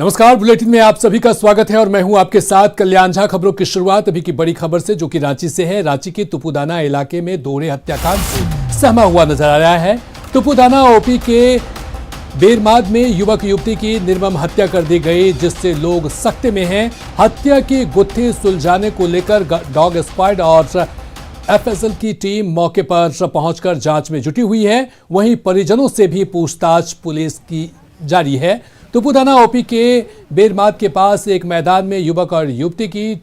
नमस्कार, बुलेटिन में आप सभी का स्वागत है और मैं हूं आपके साथ कल्याण झा। खबरों की शुरुआत अभी की बड़ी खबर से, जो कि रांची से है। रांची के तुपुदाना इलाके में दोहरे हत्याकांड से सहमा हुआ नजर आ रहा है। तुपुदाना ओपी के बेरमाद में युवक युवती की निर्मम हत्या कर दी गई, जिससे लोग सख्ते में हैं। हत्या की गुत्थी सुलझाने को लेकर डॉग स्क्वाड और एफएसएल की टीम मौके पर पहुंचकर जांच में जुटी हुई है। वहीं परिजनों से भी पूछताछ पुलिस की जारी है। तुपुदाना ओपी के बेरमाद के पास एक मैदान में युवक और युवती की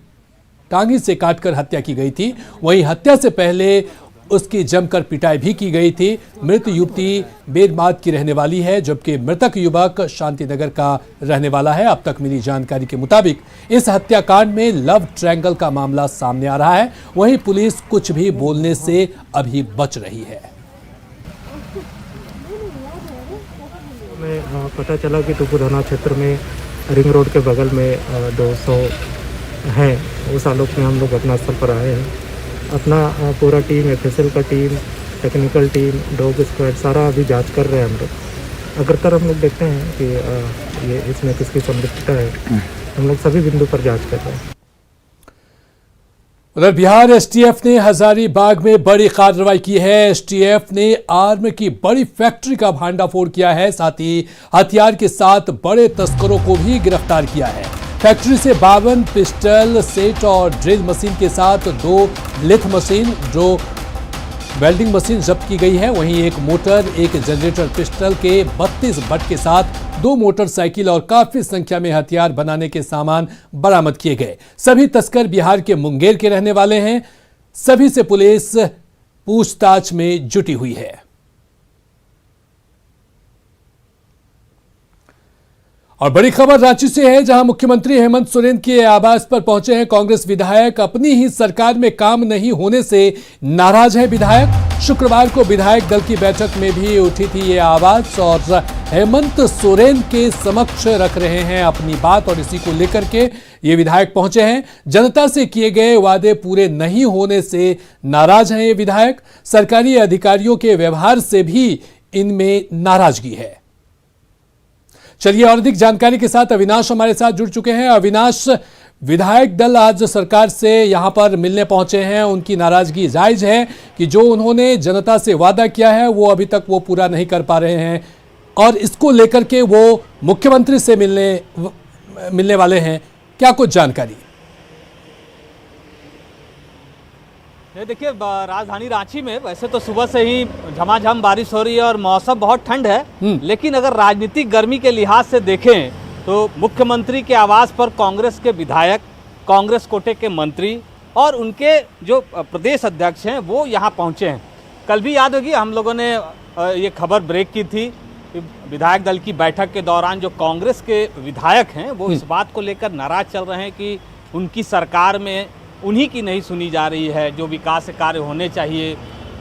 टांगी से काटकर हत्या की गई थी। वहीं हत्या से पहले उसकी जमकर पिटाई भी की गई थी। मृत युवती बेरमाद की रहने वाली है, जबकि मृतक युवक शांतिनगर का रहने वाला है। अब तक मिली जानकारी के मुताबिक इस हत्याकांड में लव ट्रायंगल का मामला सामने आ रहा है। वहीं पुलिस कुछ भी बोलने से अभी बच रही है। में पता चला कि तुपुदाना क्षेत्र में रिंग रोड के बगल में 200 हैं। उस आलोक में हम लोग घटनास्थल पर आए हैं। अपना पूरा टीम, एफएसएल का team, technical team, dog squad सारा अभी जांच कर रहे हैं हम लोग। अगर हम लोग देखते हैं कि ये इसमें किसकी संलिप्तता है, हम लोग सभी बिंदु पर जांच कर रहे हैं। उधर बिहार एसटीएफ ने हजारीबाग में बड़ी कार्रवाई की है। एसटीएफ ने आर्म की बड़ी फैक्ट्री का भांडाफोड़ किया है। साथ ही हथियार के साथ बड़े तस्करों को भी गिरफ्तार किया है। फैक्ट्री से 52 पिस्टल सेट और ड्रिल मशीन के साथ 2 लिथ मशीन, जो वेल्डिंग मशीन जब्त की गई है। वहीं एक मोटर, एक जनरेटर पिस्टल के 32 बट के साथ 2 मोटरसाइकिल और काफी संख्या में हथियार बनाने के सामान बरामद किए गए। सभी तस्कर बिहार के मुंगेर के रहने वाले हैं। सभी से पुलिस पूछताछ में जुटी हुई है। और बड़ी खबर रांची से है, जहां मुख्यमंत्री हेमंत सोरेन के आवास पर पहुंचे हैं कांग्रेस विधायक। अपनी ही सरकार में काम नहीं होने से नाराज है विधायक। शुक्रवार को विधायक दल की बैठक में भी उठी थी ये आवाज और हेमंत सोरेन के समक्ष रख रहे हैं अपनी बात, और इसी को लेकर के ये विधायक पहुंचे हैं। जनता से किए गए वादे पूरे नहीं होने से नाराज हैं ये विधायक। सरकारी अधिकारियों के व्यवहार से भी इनमें नाराजगी है। चलिए और अधिक जानकारी के साथ अविनाश हमारे साथ जुड़ चुके हैं। अविनाश, विधायक दल आज सरकार से यहां पर मिलने पहुंचे हैं। उनकी नाराजगी जायज है कि जो उन्होंने जनता से वादा किया है वो अभी तक वो पूरा नहीं कर पा रहे हैं, और इसको लेकर के वो मुख्यमंत्री से मिलने वाले हैं। क्या कुछ जानकारी? देखिए, राजधानी रांची में वैसे तो सुबह से ही झमाझम बारिश हो रही है और मौसम बहुत ठंड है, लेकिन अगर राजनीतिक गर्मी के लिहाज से देखें तो मुख्यमंत्री के आवास पर कांग्रेस के विधायक, कांग्रेस कोटे के मंत्री और उनके जो प्रदेश अध्यक्ष हैं वो यहाँ पहुँचे हैं। कल भी याद होगी हम लोगों ने ये खबर ब्रेक की थी कि विधायक दल की बैठक के दौरान जो कांग्रेस के विधायक हैं वो इस बात को लेकर नाराज चल रहे हैं कि उनकी सरकार में उन्हीं की नहीं सुनी जा रही है। जो विकास कार्य होने चाहिए,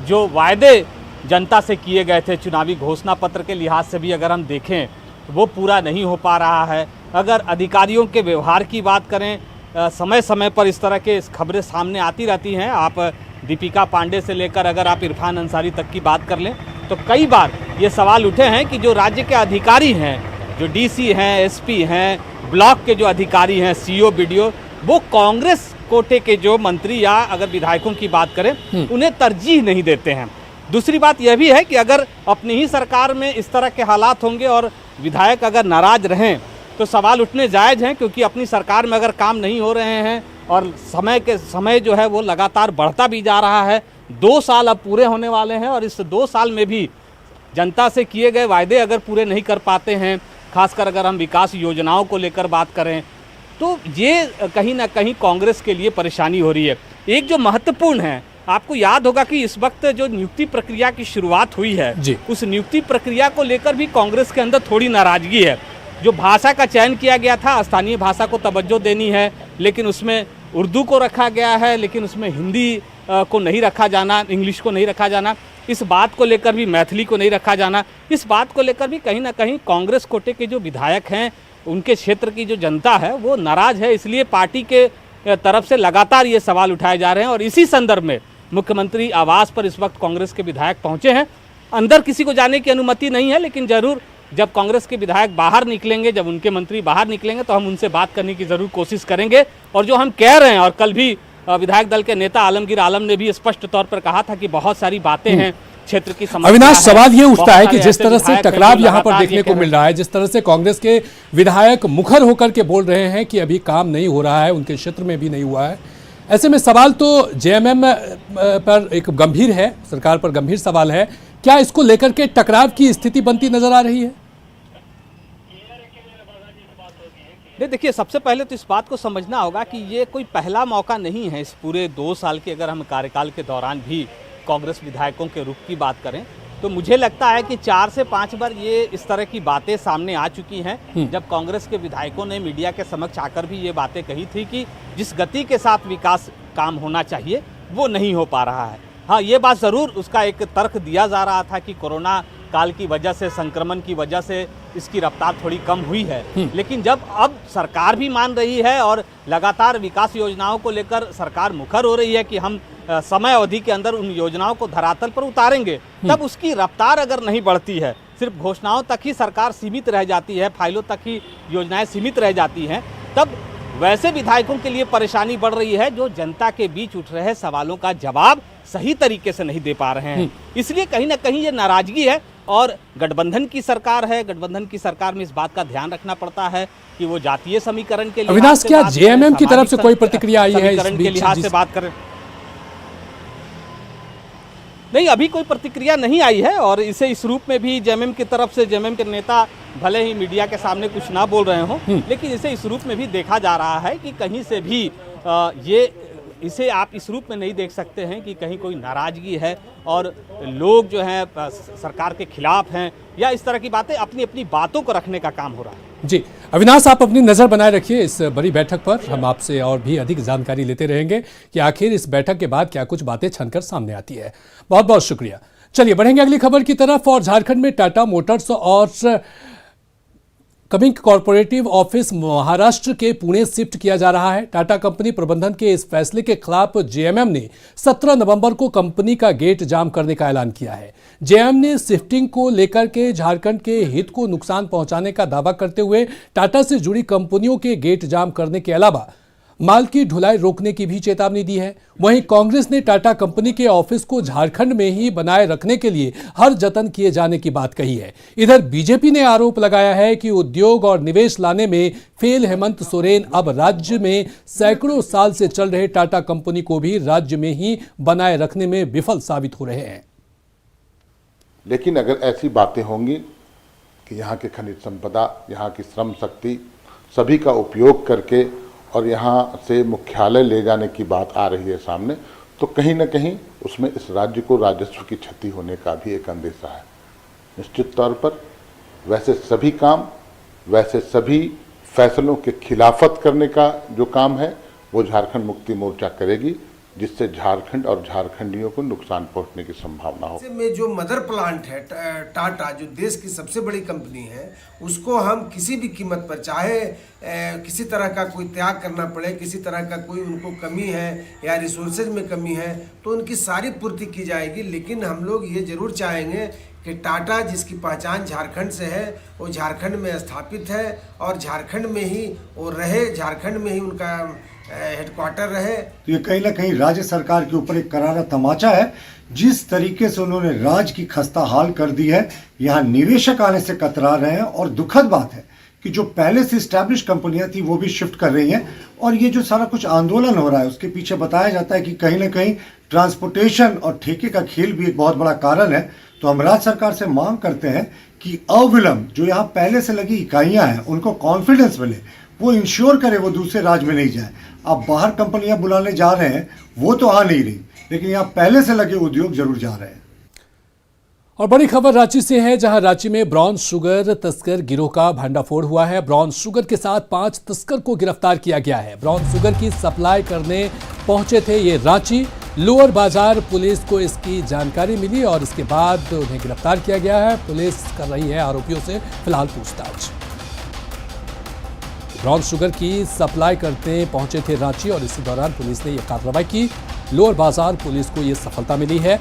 जो वायदे जनता से किए गए थे चुनावी घोषणा पत्र के लिहाज से भी अगर हम देखें तो वो पूरा नहीं हो पा रहा है। अगर अधिकारियों के व्यवहार की बात करें, समय समय पर इस तरह के खबरें सामने आती रहती हैं। आप दीपिका पांडे से लेकर अगर आप इरफान अंसारी तक की बात कर लें तो कई बार ये सवाल उठे हैं कि जो राज्य के अधिकारी हैं, जो डीसी हैं, एसपी हैं, ब्लॉक के जो अधिकारी हैं, सीओ, बीडीओ, वो कांग्रेस कोटे के जो मंत्री या अगर विधायकों की बात करें उन्हें तरजीह नहीं देते हैं। दूसरी बात यह भी है कि अगर अपनी ही सरकार में इस तरह के हालात होंगे और विधायक अगर नाराज रहें तो सवाल उठने जायज़ हैं, क्योंकि अपनी सरकार में अगर काम नहीं हो रहे हैं और समय जो है वो लगातार बढ़ता भी जा रहा है। 2 साल अब पूरे होने वाले हैं और इस 2 साल में भी जनता से किए गए वायदे अगर पूरे नहीं कर पाते हैं, खासकर अगर हम विकास योजनाओं को लेकर बात करें, तो ये कहीं ना कहीं कांग्रेस के लिए परेशानी हो रही है। एक जो महत्वपूर्ण है, आपको याद होगा कि इस वक्त जो नियुक्ति प्रक्रिया की शुरुआत हुई है, उस नियुक्ति प्रक्रिया को लेकर भी कांग्रेस के अंदर थोड़ी नाराजगी है। जो भाषा का चयन किया गया था, स्थानीय भाषा को तवज्जो देनी है, लेकिन उसमें उर्दू को रखा गया है, लेकिन उसमें हिंदी को नहीं रखा जाना, इंग्लिश को नहीं रखा जाना, इस बात को लेकर भी मैथिली को नहीं रखा जाना, इस बात को लेकर भी कहीं ना कहीं कांग्रेस कोटे के जो विधायक हैं, उनके क्षेत्र की जो जनता है वो नाराज है। इसलिए पार्टी के तरफ से लगातार ये सवाल उठाए जा रहे हैं और इसी संदर्भ में मुख्यमंत्री आवास पर इस वक्त कांग्रेस के विधायक पहुंचे हैं। अंदर किसी को जाने की अनुमति नहीं है, लेकिन जरूर जब कांग्रेस के विधायक बाहर निकलेंगे, जब उनके मंत्री बाहर निकलेंगे तो हम उनसे बात करने की जरूर कोशिश करेंगे। और जो हम कह रहे हैं, और कल भी विधायक दल के नेता आलमगीर आलम ने भी स्पष्ट तौर पर कहा था कि बहुत सारी बातें हैं क्षेत्र की समस्या। अविनाश, सवाल ये उठता है कि जिस तरह से टकराव यहाँ पर देखने को मिल रहा है, जिस तरह से कांग्रेस के विधायक मुखर होकर के बोल रहे हैं कि अभी काम नहीं हो रहा है, उनके क्षेत्र में भी नहीं हुआ है, ऐसे में सवाल तो जेएमएम पर एक गंभीर है, सरकार पर गंभीर सवाल है। क्या इसको लेकर के टकराव की स्थिति बनती नजर आ रही है? नहीं, देखिए, सबसे पहले तो इस बात को समझना होगा कि ये कोई पहला मौका नहीं है। इस पूरे 2 साल के अगर हम कार्यकाल के दौरान भी कांग्रेस विधायकों के रुख की बात करें तो मुझे लगता है कि 4 से 5 बार ये इस तरह की बातें सामने आ चुकी हैं, जब कांग्रेस के विधायकों ने मीडिया के समक्ष आकर भी ये बातें कही थी कि जिस गति के साथ विकास काम होना चाहिए वो नहीं हो पा रहा है। हाँ, ये बात ज़रूर, उसका एक तर्क दिया जा रहा था कि कोरोना काल की वजह से, संक्रमण की वजह से इसकी रफ्तार थोड़ी कम हुई है। लेकिन जब अब सरकार भी मान रही है और लगातार विकास योजनाओं को लेकर सरकार मुखर हो रही है कि हम समय अवधि के अंदर उन योजनाओं को धरातल पर उतारेंगे, तब उसकी रफ्तार अगर नहीं बढ़ती है, सिर्फ घोषणाओं तक ही सरकार सीमित रह जाती है, फाइलों तक ही योजनाएं सीमित रह जाती हैं, तब वैसे विधायकों के लिए परेशानी बढ़ रही है जो जनता के बीच उठ रहे सवालों का जवाब सही तरीके से नहीं दे पा रहे हैं। इसलिए कहीं ना कहीं ये नाराजगी है। और गठबंधन की सरकार है, गठबंधन की सरकार में इस बात का ध्यान रखना पड़ता है कि वो जातीय समीकरण के अविनाश, क्या जेएमएम की तरफ से कोई प्रतिक्रिया आई है इस के लिहाज से बात करें? नहीं, अभी कोई प्रतिक्रिया नहीं आई है। और इसे इस रूप में भी जेएमएम की तरफ से, जेएमएम के नेता भले ही मीडिया के सामने कुछ ना बोल रहे हों, लेकिन इसे इस रूप में भी देखा जा रहा है कि कहीं से भी इसे आप इस रूप में नहीं देख सकते हैं कि कहीं कोई नाराजगी है और लोग जो हैं सरकार के खिलाफ हैं, या इस तरह की बातें, अपनी अपनी बातों को रखने का काम हो रहा है। जी अविनाश, आप अपनी नज़र बनाए रखिए इस बड़ी बैठक पर। हम आपसे और भी अधिक जानकारी लेते रहेंगे कि आखिर इस बैठक के बाद क्या कुछ बातें छनकर सामने आती है। बहुत बहुत शुक्रिया। चलिए बढ़ेंगे अगली खबर की तरफ। और झारखंड में टाटा मोटर्स और कमिंग कॉर्पोरेटिव ऑफिस महाराष्ट्र के पुणे शिफ्ट किया जा रहा है। टाटा कंपनी प्रबंधन के इस फैसले के खिलाफ जेएमएम ने 17 नवंबर को कंपनी का गेट जाम करने का ऐलान किया है। जेएमएम ने शिफ्टिंग को लेकर के झारखंड के हित को नुकसान पहुंचाने का दावा करते हुए टाटा से जुड़ी कंपनियों के गेट जाम करने के अलावा माल की ढुलाई रोकने की भी चेतावनी दी है। वहीं कांग्रेस ने टाटा कंपनी के ऑफिस को झारखंड में ही बनाए रखने के लिए हर जतन किए जाने की बात कही है। इधर बीजेपी ने आरोप लगाया है कि उद्योग और निवेश लाने में फेल हेमंत सोरेन अब राज्य में सैकड़ों साल से चल रहे टाटा कंपनी को भी राज्य में ही बनाए रखने में विफल साबित हो रहे हैं। लेकिन अगर ऐसी बातें होंगी कि यहाँ की खनिज संपदा, यहाँ की श्रम शक्ति सभी का उपयोग करके और यहाँ से मुख्यालय ले जाने की बात आ रही है सामने, तो कहीं ना कहीं उसमें इस राज्य को राजस्व की क्षति होने का भी एक अंदेशा है। निश्चित तौर पर वैसे सभी काम, वैसे सभी फैसलों के खिलाफत करने का जो काम है वो झारखंड मुक्ति मोर्चा करेगी, जिससे झारखंड और झारखंडियों को नुकसान पहुंचने की संभावना हो। में जो मदर प्लांट है टाटा, जो देश की सबसे बड़ी कंपनी है, उसको हम किसी भी कीमत पर, चाहे किसी तरह का कोई त्याग करना पड़े, किसी तरह का कोई उनको कमी है या रिसोर्सेज में कमी है, तो उनकी सारी पूर्ति की जाएगी। लेकिन हम लोग ये जरूर चाहेंगे कि टाटा, जिसकी पहचान झारखंड से है, वो झारखंड में स्थापित है और झारखंड में ही वो रहे, झारखंड में ही उनका हेडक्वार्टर रहे। तो ये कहीं ना कहीं राज्य सरकार के ऊपर एक करारा तमाचा है। जिस तरीके से उन्होंने राज्य की खस्ता हाल कर दी है, यहाँ निवेशक आने से कतरा रहे हैं और दुखद बात है कि जो पहले से स्टैब्लिश कंपनियां थी वो भी शिफ्ट कर रही हैं। और ये जो सारा कुछ आंदोलन हो रहा है उसके पीछे बताया जाता है कि कहीं ना कहीं ट्रांसपोर्टेशन और ठेके का खेल भी एक बहुत बड़ा कारण है। तो हम राज्य सरकार से मांग करते हैं कि अविलंब जो यहाँ पहले से लगी इकाइयाँ हैं उनको कॉन्फिडेंस मिले, वो इंश्योर करे वो दूसरे राज्य में नहीं जाए। अब बाहर कंपनियां बुलाने जा रहे हैं, वो तो आ नहीं रही, लेकिन यहाँ पहले से लगे उद्योग जरूर जा रहे हैं। और बड़ी खबर रांची से है, जहां रांची में ब्राउन शुगर तस्कर गिरोह का भंडाफोड़ हुआ है। ब्राउन शुगर के साथ 5 तस्कर को गिरफ्तार किया गया है। ब्राउन शुगर की सप्लाई करने पहुंचे थे ये रांची। लोअर बाजार पुलिस को इसकी जानकारी मिली और इसके बाद उन्हें गिरफ्तार किया गया है। पुलिस कर रही है आरोपियों से फिलहाल पूछताछ। ब्राउन शुगर की सप्लाई करते पहुंचे थे रांची और इसी दौरान पुलिस ने यह कार्रवाई की। लोअर बाजार पुलिस को यह सफलता मिली है।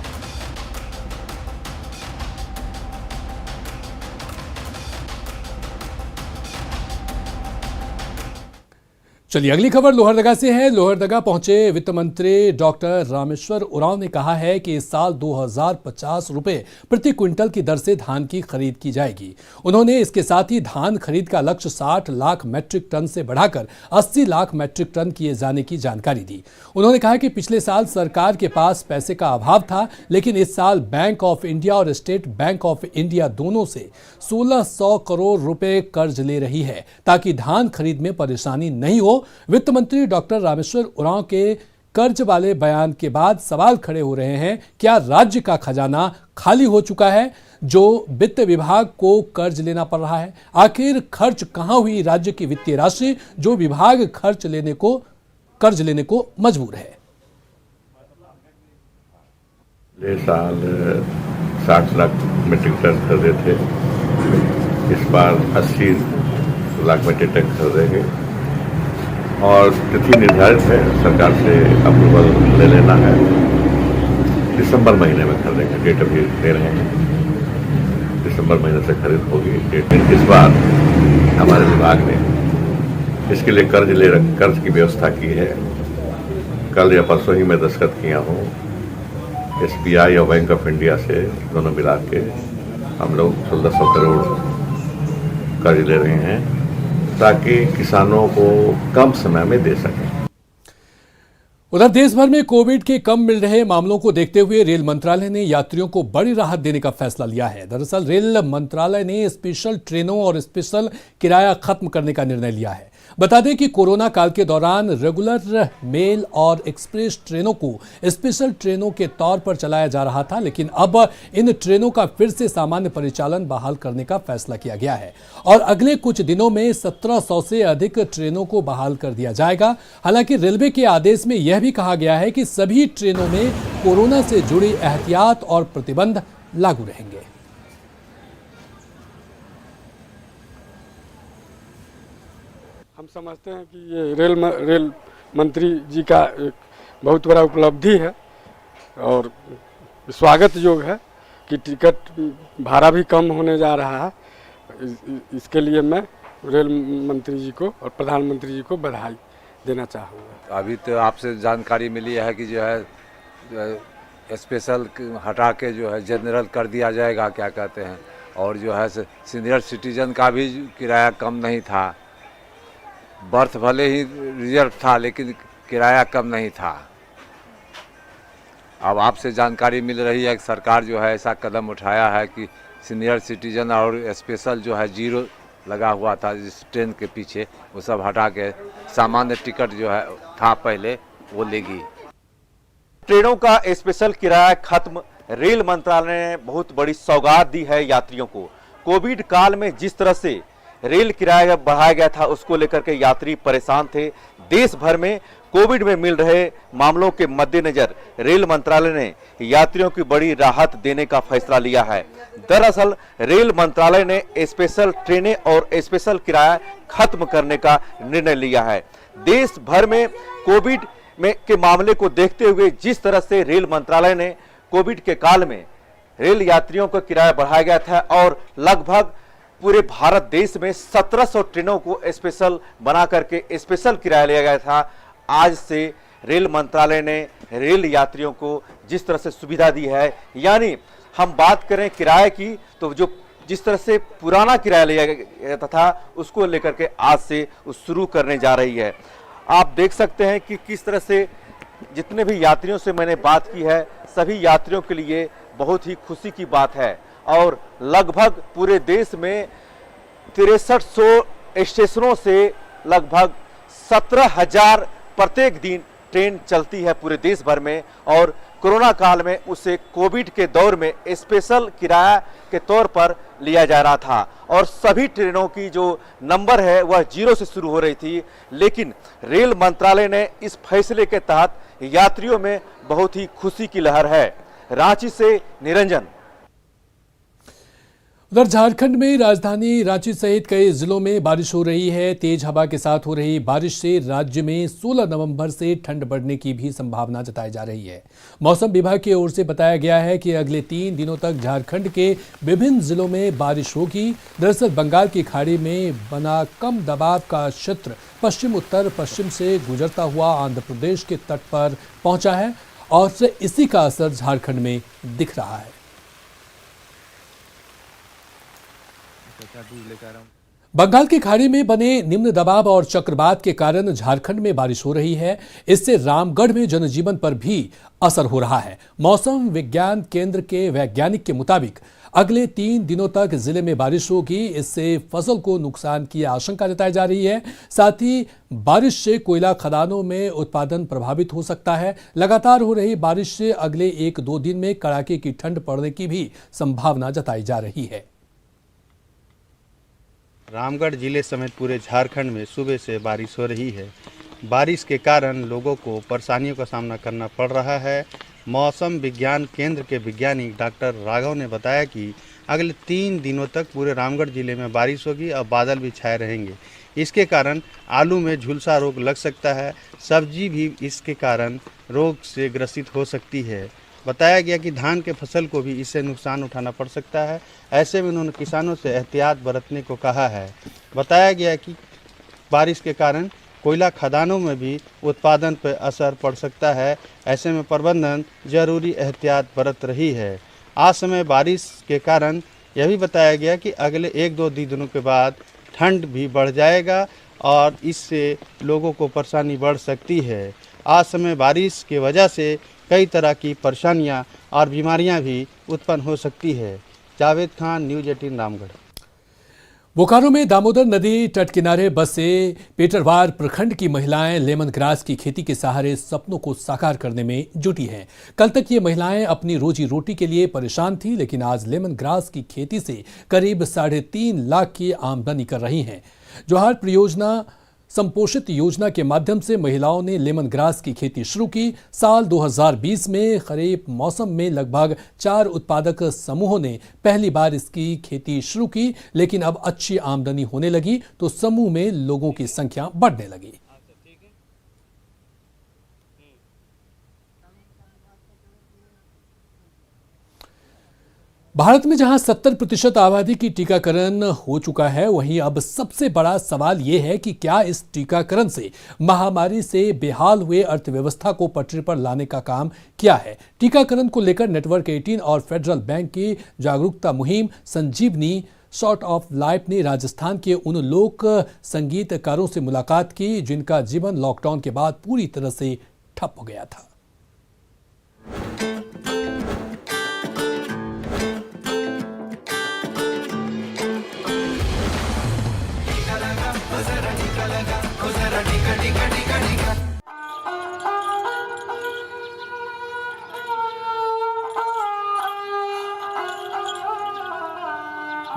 चलिए अगली खबर लोहरदगा से है। लोहरदगा पहुंचे वित्त मंत्री डॉक्टर रामेश्वर उरांव ने कहा है कि इस साल 2050 रुपए प्रति क्विंटल की दर से धान की खरीद की जाएगी। उन्होंने इसके साथ ही धान खरीद का लक्ष्य 60 लाख मैट्रिक टन से बढ़ाकर 80 लाख मैट्रिक टन किए जाने की जानकारी दी। उन्होंने कहा कि पिछले साल सरकार के पास पैसे का अभाव था, लेकिन इस साल बैंक ऑफ इंडिया और स्टेट बैंक ऑफ इंडिया दोनों से 1600 करोड़ रुपए कर्ज ले रही है ताकि धान खरीद में परेशानी नहीं हो। वित्त मंत्री डॉक्टर रामेश्वर उरांव के कर्ज वाले बयान के बाद सवाल खड़े हो रहे हैं, क्या राज्य का खजाना खाली हो चुका है जो वित्त विभाग को कर्ज लेना पड़ रहा है? आखिर खर्च कहां हुई राज्य की वित्तीय राशि जो विभाग कर्ज लेने को मजबूर है? पिछले साल 60 लाख मीट्रिक टन खरीदे थे, इस बार 80 लाख मीट्रिक टन खरीदेंगे और तिथि निर्धारित है, सरकार से अप्रूवल ले लेना है। दिसंबर महीने में खरीदेंगे, डेट अभी दे रहे हैं, दिसंबर महीने से खरीद होगी डेट। इस बार हमारे विभाग ने इसके लिए कर्ज की व्यवस्था की है। कल या परसों ही मैं दस्तखत किया हूँ SBI और बैंक ऑफ इंडिया से, दोनों मिला के हम लोग 1600 करोड़ कर्ज ले रहे हैं ताकि किसानों को कम समय में दे सकें। उधर देश भर में कोविड के कम मिल रहे मामलों को देखते हुए रेल मंत्रालय ने यात्रियों को बड़ी राहत देने का फैसला लिया है। दरअसल रेल मंत्रालय ने स्पेशल ट्रेनों और स्पेशल किराया खत्म करने का निर्णय लिया है। बता दें कि कोरोना काल के दौरान रेगुलर मेल और एक्सप्रेस ट्रेनों को स्पेशल ट्रेनों के तौर पर चलाया जा रहा था, लेकिन अब इन ट्रेनों का फिर से सामान्य परिचालन बहाल करने का फैसला किया गया है और अगले कुछ दिनों में 1700 से अधिक ट्रेनों को बहाल कर दिया जाएगा। हालांकि रेलवे के आदेश में यह भी कहा गया है कि सभी ट्रेनों में कोरोना से जुड़ी एहतियात और प्रतिबंध लागू रहेंगे। हम समझते हैं कि ये रेल मंत्री जी का एक बहुत बड़ा उपलब्धि है और स्वागत योग्य है कि टिकट भाड़ा भी कम होने जा रहा है। इसके लिए मैं रेल मंत्री जी को और प्रधानमंत्री जी को बधाई देना चाहूँगा। अभी तो आपसे जानकारी मिली है कि जो है स्पेशल हटा के जो है जनरल कर दिया जाएगा, क्या कहते हैं, और जो है सीनियर सिटीजन का भी किराया कम नहीं था। बर्थ भले ही रिजर्व था लेकिन किराया कम नहीं था। अब आपसे जानकारी मिल रही है कि सरकार जो है ऐसा कदम उठाया है कि सीनियर सिटीजन और स्पेशल जो है 0 लगा हुआ था जिस ट्रेन के पीछे, वो सब हटा के सामान्य टिकट जो है था पहले वो लेगी। ट्रेनों का स्पेशल किराया खत्म। रेल मंत्रालय ने बहुत बड़ी सौगात दी है यात्रियों को। कोविड काल में जिस तरह से रेल किराया बढ़ाया गया था उसको लेकर के यात्री परेशान थे। देश भर में कोविड में मिल रहे मामलों के मद्देनजर रेल मंत्रालय ने यात्रियों की बड़ी राहत देने का फैसला लिया है। दरअसल रेल मंत्रालय ने स्पेशल ट्रेनें और स्पेशल किराया खत्म करने का निर्णय लिया है। देश भर में कोविड में के मामले को देखते हुए जिस तरह से रेल मंत्रालय ने कोविड के काल में रेल यात्रियों का किराया बढ़ाया गया था और लगभग पूरे भारत देश में 1700 ट्रेनों को स्पेशल बना करके स्पेशल किराया लिया गया था। आज से रेल मंत्रालय ने रेल यात्रियों को जिस तरह से सुविधा दी है, यानी हम बात करें किराए की तो जो जिस तरह से पुराना किराया लिया गया था उसको लेकर के आज से शुरू करने जा रही है। आप देख सकते हैं कि किस तरह से जितने भी यात्रियों से मैंने बात की है सभी यात्रियों के लिए बहुत ही खुशी की बात है और लगभग पूरे देश में 6300 स्टेशनों से लगभग 17,000 प्रत्येक दिन ट्रेन चलती है पूरे देश भर में और कोरोना काल में उसे कोविड के दौर में स्पेशल किराया के तौर पर लिया जा रहा था और सभी ट्रेनों की जो नंबर है वह 0 से शुरू हो रही थी, लेकिन रेल मंत्रालय ने इस फैसले के तहत यात्रियों में बहुत ही खुशी की लहर है। रांची से निरंजन। उधर झारखंड में राजधानी रांची सहित कई जिलों में बारिश हो रही है। तेज हवा के साथ हो रही बारिश से राज्य में 16 नवंबर से ठंड बढ़ने की भी संभावना जताई जा रही है। मौसम विभाग की ओर से बताया गया है कि अगले 3 दिनों तक झारखंड के विभिन्न जिलों में बारिश होगी। दरअसल बंगाल की खाड़ी में बना कम दबाव का क्षेत्र पश्चिम उत्तर पश्चिम से गुजरता हुआ आंध्र प्रदेश के तट पर पहुंचा है और इसी का असर झारखंड में दिख रहा है। बंगाल की खाड़ी में बने निम्न दबाव और चक्रवात के कारण झारखंड में बारिश हो रही है। इससे रामगढ़ में जनजीवन पर भी असर हो रहा है। मौसम विज्ञान केंद्र के वैज्ञानिक के मुताबिक अगले 3 दिनों तक जिले में बारिश होगी। इससे फसल को नुकसान की आशंका जताई जा रही है। साथ ही बारिश से कोयला खदानों में उत्पादन प्रभावित हो सकता है। लगातार हो रही बारिश से अगले 1-2 दिन में कड़ाके की ठंड पड़ने की भी संभावना जताई जा रही है। रामगढ़ जिले समेत पूरे झारखंड में सुबह से बारिश हो रही है। बारिश के कारण लोगों को परेशानियों का सामना करना पड़ रहा है। मौसम विज्ञान केंद्र के वैज्ञानिक डॉक्टर राघव ने बताया कि अगले 3 दिनों तक पूरे रामगढ़ जिले में बारिश होगी और बादल भी छाए रहेंगे। इसके कारण आलू में झुलसा रोग लग सकता है। सब्जी भी इसके कारण रोग से ग्रसित हो सकती है। बताया गया कि धान के फसल को भी इससे नुकसान उठाना पड़ सकता है। ऐसे में उन्होंने किसानों से एहतियात बरतने को कहा है। बताया गया कि बारिश के कारण कोयला खदानों में भी उत्पादन पर असर पड़ सकता है। ऐसे में प्रबंधन जरूरी एहतियात बरत रही है। आज समय बारिश के कारण यह भी बताया गया कि अगले 1-2 दिनों के बाद ठंड भी बढ़ जाएगा और इससे लोगों को परेशानी बढ़ सकती है। आज समय बारिश की वजह से कई तरह की परेशानियां और बीमारियां भी उत्पन्न हो सकती है। जावेद खान, न्यूज़ 18 रामगढ़। बोकारो में दामोदर नदी तट किनारे बसे पेटरवार प्रखंड की महिलाएं लेमन ग्रास की खेती के सहारे सपनों को साकार करने में जुटी हैं। कल तक ये महिलाएं अपनी रोजी रोटी के लिए परेशान थी, लेकिन आज लेमन ग्रास की खेती से करीब 3.5 लाख की आमदनी कर रही हैं। जोहार परियोजना संपोषित योजना के माध्यम से महिलाओं ने लेमन ग्रास की खेती शुरू की। साल 2020 में खरीफ मौसम में लगभग 4 उत्पादक समूहों ने पहली बार इसकी खेती शुरू की, लेकिन अब अच्छी आमदनी होने लगी तो समूह में लोगों की संख्या बढ़ने लगी। भारत में जहां 70% आबादी की टीकाकरण हो चुका है, वहीं अब सबसे बड़ा सवाल यह है कि क्या इस टीकाकरण से महामारी से बेहाल हुए अर्थव्यवस्था को पटरी पर लाने का काम किया है। टीकाकरण को लेकर नेटवर्क 18 और फेडरल बैंक की जागरूकता मुहिम संजीवनी शॉर्ट ऑफ लाइफ ने राजस्थान के उन लोक संगीतकारों से मुलाकात की जिनका जीवन लॉकडाउन के बाद पूरी तरह से ठप हो गया था।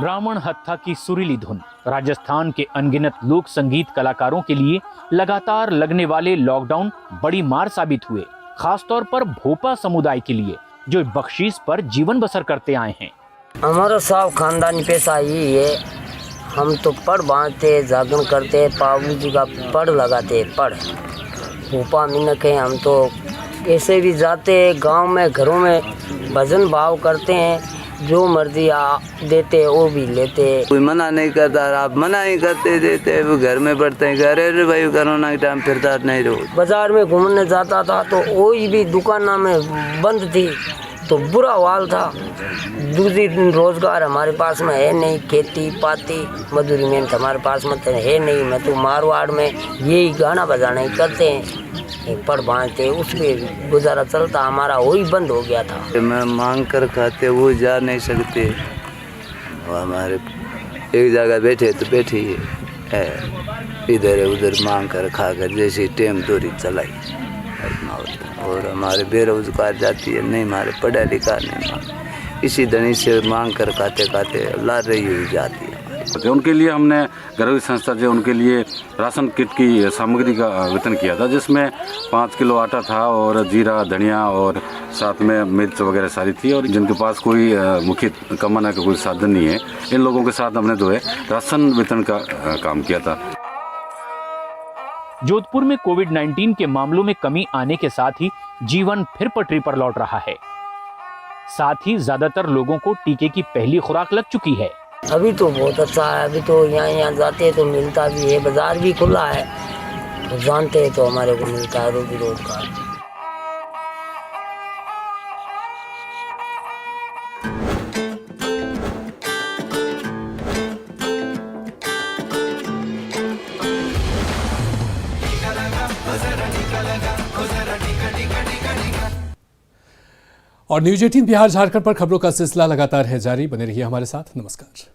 ब्राह्मण हत्था की सुरीली धुन राजस्थान के अनगिनत लोक संगीत कलाकारों के लिए लगातार लगने वाले लॉकडाउन बड़ी मार साबित हुए, खासतौर पर भोपा समुदाय के लिए जो बख्शीश पर जीवन बसर करते आए हैं। हमारा सब खानदानी पेशा यही है। हम तो पढ़ बांधते, जागरण करते, पावली जी का पढ़ लगाते, पढ़ भोपा मिनक है। हम तो ऐसे भी जाते गांव में घरों में भजन भाव करते हैं, जो मर्जी देते वो भी लेते। कोई मना नहीं करता, आप मना ही करते देते, वो घर में पढ़ते हैं। घर भाई कोरोना के टाइम फिरता नहीं रहो। बाजार में घूमने जाता था तो वही भी दुकान में बंद थी तो बुरा हाल था। दूसरी रोजगार हमारे पास में है नहीं, खेती पाती मजदूरी मेहनत हमारे पास में है नहीं। मैं तो मारवाड़ में यही गाना बजाना ही करते हैं, पढ़ बांधते, उसमें गुजारा चलता। हमारा वही बंद हो गया था। मैं मांग कर खाते, वो जा नहीं सकते। हमारे एक जगह बैठे तो बैठे है, इधर उधर मांग कर खाकर जैसे टेम दूरी चलाई। और हमारे बेरोजगार जाती है, नहीं हमारे पढ़ा लिखा नहीं, इसी धनी से मांग कर खाते खाते ला रही हुई जाती है। थे उनके लिए हमने घरेलू संस्था जो उनके लिए राशन किट की सामग्री का वितरण किया था, जिसमें 5 किलो आटा था और जीरा, धनिया और साथ में मिर्च वगैरह सारी थी। और जिनके पास कोई मुख्य कमाने का कोई साधन नहीं है, इन लोगों के साथ हमने जो है राशन वितरण का काम किया था। जोधपुर में कोविड-19 के मामलों में कमी आने के साथ ही जीवन फिर पटरी पर लौट रहा है। साथ ही ज्यादातर लोगों को टीके की पहली खुराक लग चुकी है। अभी तो बहुत अच्छा है, अभी तो यहाँ जाते हैं तो मिलता भी है, बाजार भी खुला है तो जानते हैं तो हमारे को मिलता है रोजी रोजगार। और न्यूज 18 बिहार झारखंड पर खबरों का सिलसिला लगातार है जारी। बने रहिए हमारे साथ। नमस्कार।